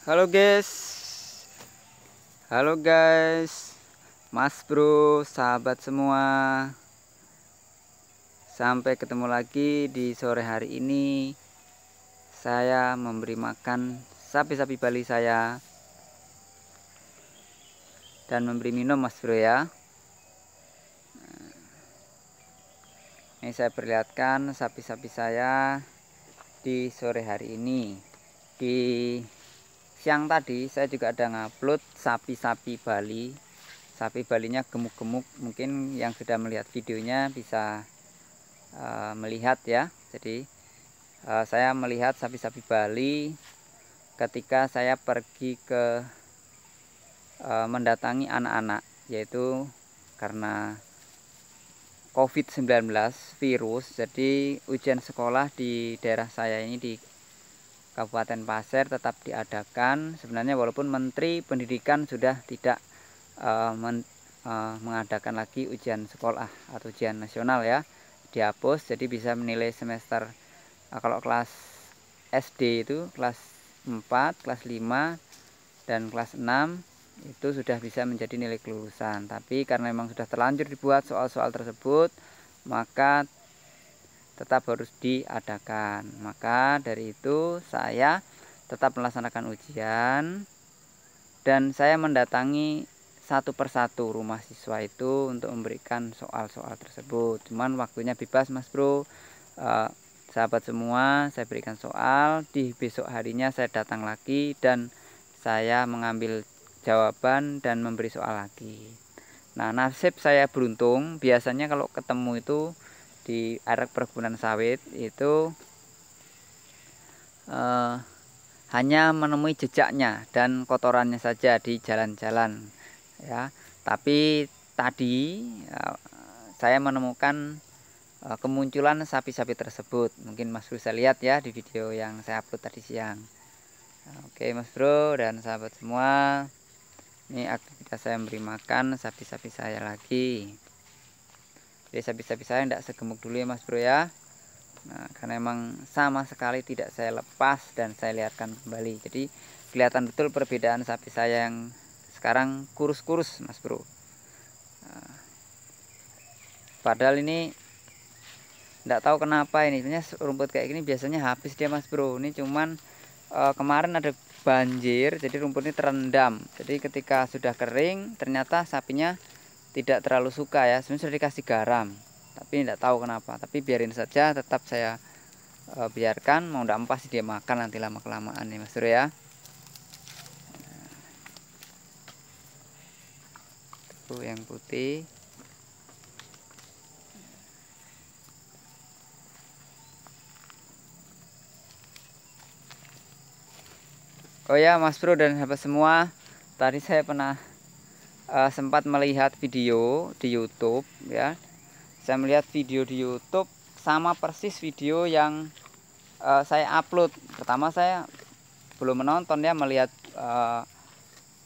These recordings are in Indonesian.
Halo guys, halo guys, Mas Bro, sahabat semua. Sampai ketemu lagi di sore hari ini. Saya memberi makan sapi-sapi Bali saya dan memberi minum, Mas Bro ya. Ini saya perlihatkan sapi-sapi saya di sore hari ini. Di siang tadi saya juga ada ngupload sapi-sapi Bali. Sapi Balinya gemuk-gemuk, mungkin yang sudah melihat videonya bisa melihat ya. Jadi saya melihat sapi-sapi Bali ketika saya pergi ke mendatangi anak-anak, yaitu karena COVID-19 virus. Jadi ujian sekolah di daerah saya ini di Kabupaten Pasir tetap diadakan. Sebenarnya walaupun Menteri Pendidikan sudah tidak mengadakan lagi ujian sekolah atau ujian nasional ya, dihapus. Jadi bisa menilai semester kalau kelas SD itu kelas 4, kelas 5 dan kelas 6 itu sudah bisa menjadi nilai kelulusan. Tapi karena memang sudah terlanjur dibuat soal-soal tersebut, maka tetap harus diadakan. Maka dari itu saya tetap melaksanakan ujian dan saya mendatangi satu persatu rumah siswa itu untuk memberikan soal-soal tersebut. Cuman waktunya bebas, Mas Bro. Sahabat semua, saya berikan soal. Di besok harinya saya datang lagi dan saya mengambil jawaban dan memberi soal lagi. Nah, nasib saya beruntung. Biasanya kalau ketemu itu di area perkebunan sawit itu hanya menemui jejaknya dan kotorannya saja di jalan-jalan ya. Tapi tadi saya menemukan kemunculan sapi-sapi tersebut. Mungkin Mas Bro bisa lihat ya di video yang saya upload tadi siang. Oke Mas Bro dan sahabat semua, ini aktivitas saya memberi makan sapi-sapi saya lagi. Jadi sapi-sapi saya tidak segemuk dulu ya Mas Bro ya. Nah, karena emang sama sekali tidak saya lepas dan saya lihatkan kembali. Jadi kelihatan betul perbedaan sapi saya yang sekarang kurus-kurus Mas Bro. Nah, padahal ini tidak tahu kenapa ini sebenarnya rumput kayak gini biasanya habis dia Mas Bro. Ini cuman kemarin ada banjir, jadi rumput ini terendam. Jadi ketika sudah kering, ternyata sapinya tidak terlalu suka ya. Sebenarnya sudah dikasih garam, tapi tidak tahu kenapa. Tapi biarin saja, tetap saya biarkan. Mau tidak pasti dia makan nanti lama kelamaan nih Mas Bro ya. Tuh yang putih. Oh ya Mas Bro dan sahabat semua, tadi saya pernah sempat melihat video di YouTube ya. Saya melihat video di YouTube sama persis video yang saya upload. Pertama saya belum menonton ya, melihat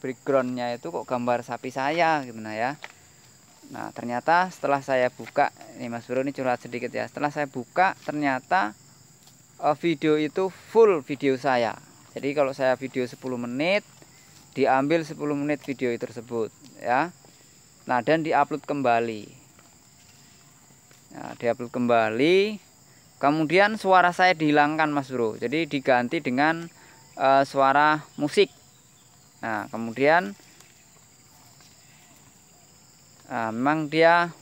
backgroundnya itu kok gambar sapi saya gimana ya. Nah ternyata setelah saya buka, ini Mas Bro ini curhat sedikit ya. Setelah saya buka ternyata video itu full video saya. Jadi kalau saya video 10 menit, diambil 10 menit video tersebut ya. Nah dan diupload kembali. Nah, diupload kembali. Kemudian suara saya dihilangkan Mas Bro. Jadi diganti dengan suara musik. Nah kemudian memang dia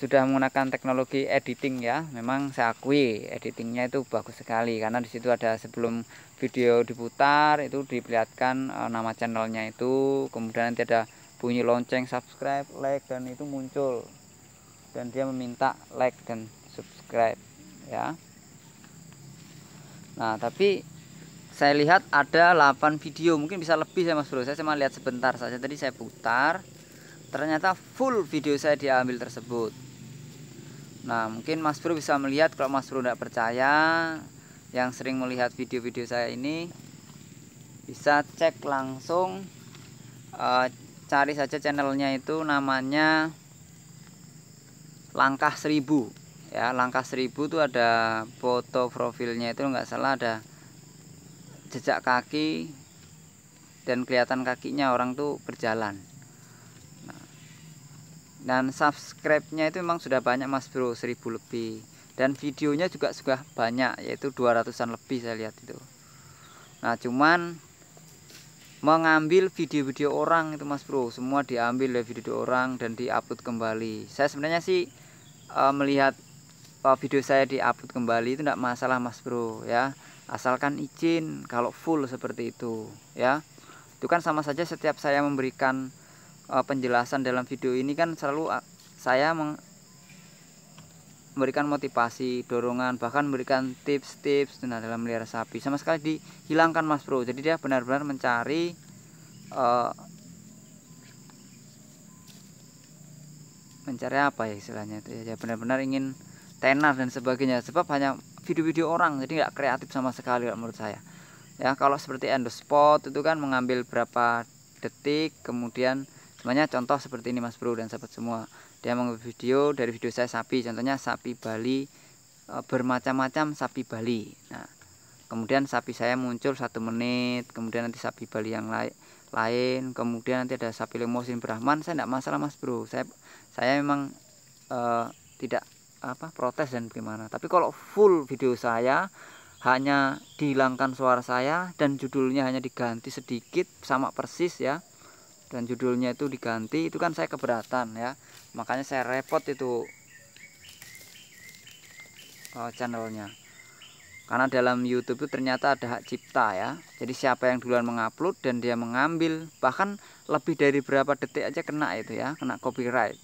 sudah menggunakan teknologi editing ya. Memang saya akui editingnya itu bagus sekali, karena di situ ada sebelum video diputar itu diperlihatkan nama channelnya itu, kemudian nanti ada bunyi lonceng subscribe, like, dan itu muncul dan dia meminta like dan subscribe ya. Nah tapi saya lihat ada 8 video, mungkin bisa lebih ya Mas Bro. Saya cuma lihat sebentar saja, tadi saya putar, ternyata full video saya diambil tersebut. Nah mungkin Mas Bro bisa melihat. Kalau Mas Bro tidak percaya, yang sering melihat video-video saya ini bisa cek langsung, cari saja channelnya itu, namanya Langkah 1000 ya. Langkah 1000 itu ada foto profilnya itu nggak salah ada jejak kaki dan kelihatan kakinya orang tuh berjalan. Nah, dan subscribe-nya itu memang sudah banyak Mas Bro, 1000 lebih, dan videonya juga sudah banyak, yaitu 200-an lebih saya lihat itu. Nah cuman mengambil video-video orang itu Mas Bro, semua diambil dari video orang dan diupload kembali. Saya sebenarnya sih melihat video saya diupload kembali itu tidak masalah Mas Bro ya, asalkan izin. Kalau full seperti itu ya, itu kan sama saja setiap saya memberikan penjelasan dalam video ini kan selalu saya memberikan motivasi, dorongan, bahkan memberikan tips-tips dalam melihara sapi. Sama sekali dihilangkan Mas Bro. Jadi dia benar-benar mencari apa ya istilahnya itu ya, benar-benar ingin tenar dan sebagainya. Sebab hanya video-video orang, jadi nggak kreatif sama sekali menurut saya. Ya kalau seperti on the spot itu kan mengambil berapa detik, kemudian semuanya contoh seperti ini Mas Bro dan sahabat semua. Dia mengambil video dari video saya sapi, contohnya sapi Bali, bermacam-macam sapi Bali. Nah kemudian sapi saya muncul 1 menit, kemudian nanti sapi Bali yang lain, kemudian nanti ada sapi Limousin Brahman. Saya tidak masalah Mas Bro, saya memang tidak protes dan bagaimana. Tapi kalau full video saya hanya dihilangkan suara saya dan judulnya hanya diganti sedikit sama persis ya, dan judulnya itu diganti, itu kan saya keberatan ya. Makanya saya repot itu channelnya, karena dalam YouTube itu ternyata ada hak cipta ya. Jadi siapa yang duluan mengupload dan dia mengambil bahkan lebih dari berapa detik aja kena itu ya, kena copyright.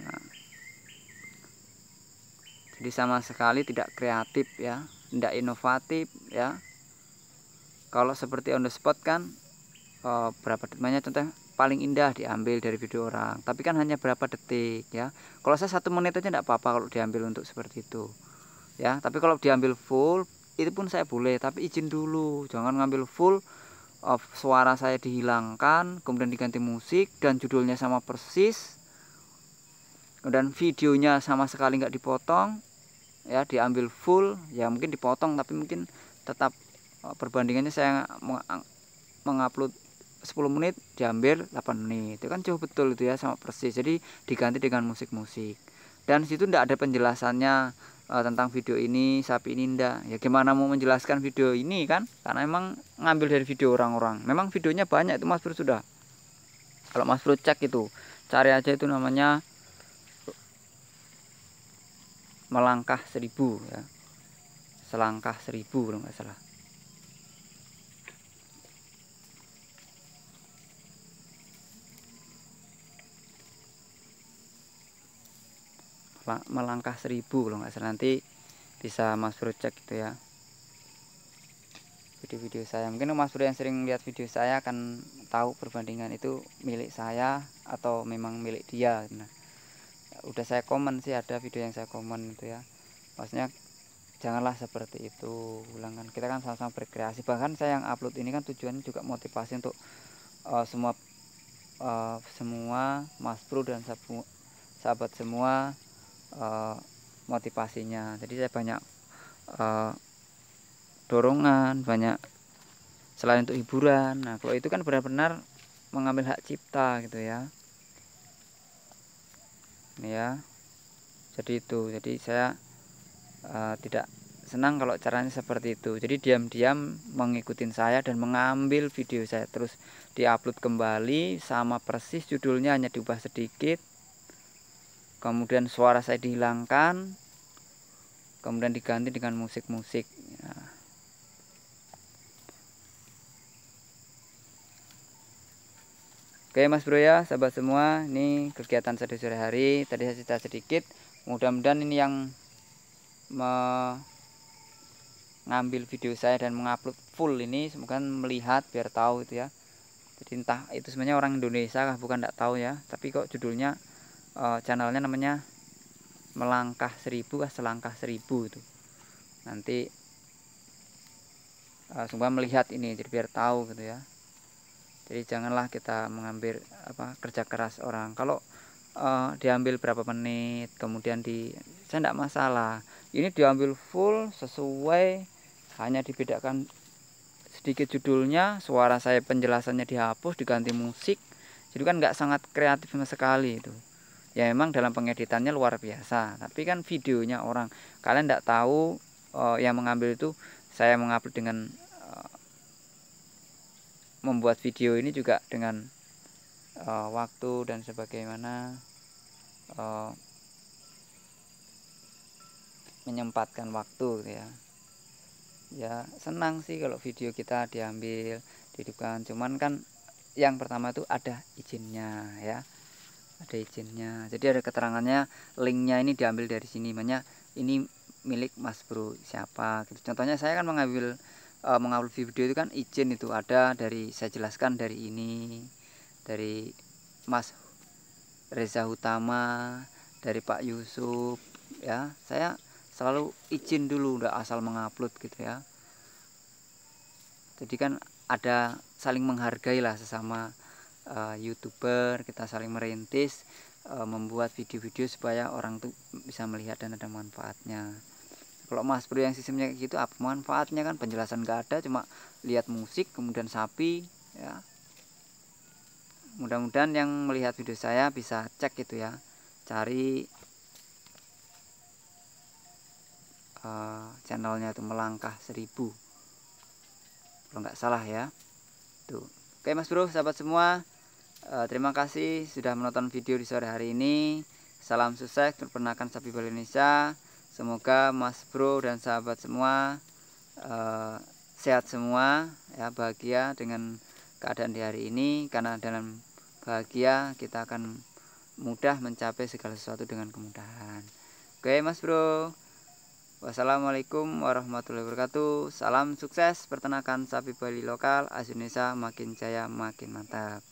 Nah, jadi sama sekali tidak kreatif ya, tidak inovatif ya. Kalau seperti on the spot kan berapa detiknya, contoh paling indah diambil dari video orang, tapi kan hanya berapa detik ya. Kalau saya 1 menit aja tidak apa-apa kalau diambil untuk seperti itu ya. Tapi kalau diambil full itu pun saya boleh, tapi izin dulu, jangan ngambil full suara saya dihilangkan, kemudian diganti musik dan judulnya sama persis, dan videonya sama sekali nggak dipotong ya. Diambil full ya, mungkin dipotong tapi mungkin tetap perbandingannya saya mengupload 10 menit diambil 8 menit, itu kan jauh betul itu ya, sama persis. Jadi diganti dengan musik-musik, dan situ tidak ada penjelasannya tentang video ini sapi ini ndak ya. Gimana mau menjelaskan video ini kan, karena memang ngambil dari video orang-orang. Memang videonya banyak itu Mas Bro, sudah kalau Mas Bro cek itu, cari aja itu namanya melangkah 1000 ya, selangkah 1000 kalau nggak salah. Melangkah 1000 kalau nggak salah, nanti bisa Mas Bro cek itu ya, video-video saya. Mungkin Mas Bro yang sering lihat video saya akan tahu perbandingan itu milik saya atau memang milik dia. Nah, udah saya komen sih, ada video yang saya komen itu ya, maksudnya janganlah seperti itu. Ulangan, kita kan sama-sama berkreasi. Bahkan saya yang upload ini kan tujuannya juga motivasi untuk semua Mas Bro dan sahabat semua, motivasinya. Jadi saya banyak dorongan, banyak selain untuk hiburan. Nah kalau itu kan benar-benar mengambil hak cipta gitu ya. Ini ya, jadi itu, jadi saya tidak senang kalau caranya seperti itu. Jadi diam-diam mengikuti saya dan mengambil video saya terus diupload kembali sama persis, judulnya hanya diubah sedikit, kemudian suara saya dihilangkan, kemudian diganti dengan musik-musik ya. Oke Mas Bro ya, sahabat semua, ini kegiatan saya di sore hari. Tadi saya cerita sedikit, mudah-mudahan ini yang mengambil video saya dan mengupload full ini semoga melihat biar tahu itu ya. Jadi entah itu sebenarnya orang Indonesia kah, bukan, tidak tahu ya, tapi kok judulnya channelnya namanya melangkah 1000 kah, selangkah 1000 itu. Nanti semoga melihat ini jadi biar tahu gitu ya. Jadi janganlah kita mengambil kerja keras orang. Kalau diambil berapa menit kemudian saya tidak masalah. Ini diambil full sesuai, hanya dibedakan sedikit judulnya, suara saya penjelasannya dihapus, diganti musik. Jadi kan nggak sangat kreatif sama sekali itu. Ya memang dalam pengeditannya luar biasa, tapi kan videonya orang, kalian nggak tahu yang mengambil itu saya mengupload dengan membuat video ini juga dengan waktu dan sebagaimana menyempatkan waktu gitu ya. Ya senang sih kalau video kita diambil dihidupkan, cuman kan yang pertama itu ada izinnya ya, ada izinnya. Jadi ada keterangannya, linknya ini diambil dari sini, makanya ini milik Mas Bro siapa gitu. Contohnya saya kan mengupload video itu kan izin itu ada dari, saya jelaskan dari ini, dari Mas Reza Utama, dari Pak Yusuf ya. Saya selalu izin dulu, udah asal mengupload gitu ya. Jadi kan ada saling menghargai lah sesama YouTuber, kita saling merintis membuat video-video supaya orang tuh bisa melihat dan ada manfaatnya. Kalau Mas Bro yang sistemnya kayak gitu, apa manfaatnya? Kan penjelasan gak ada, cuma lihat musik kemudian sapi ya. Mudah-mudahan yang melihat video saya bisa cek gitu ya, cari channelnya itu Melangkah 1000 kalau nggak salah ya tuh. Oke Mas Bro, sahabat semua, terima kasih sudah menonton video di sore hari ini. Salam sukses peternakan sapi Bali Indonesia. Semoga Mas Bro dan sahabat semua sehat semua ya, bahagia dengan keadaan di hari ini, karena dalam bahagia kita akan mudah mencapai segala sesuatu dengan kemudahan. Oke Mas Bro, wassalamualaikum warahmatullahi wabarakatuh. Salam sukses peternakan sapi Bali lokal, Indonesia makin jaya makin mantap.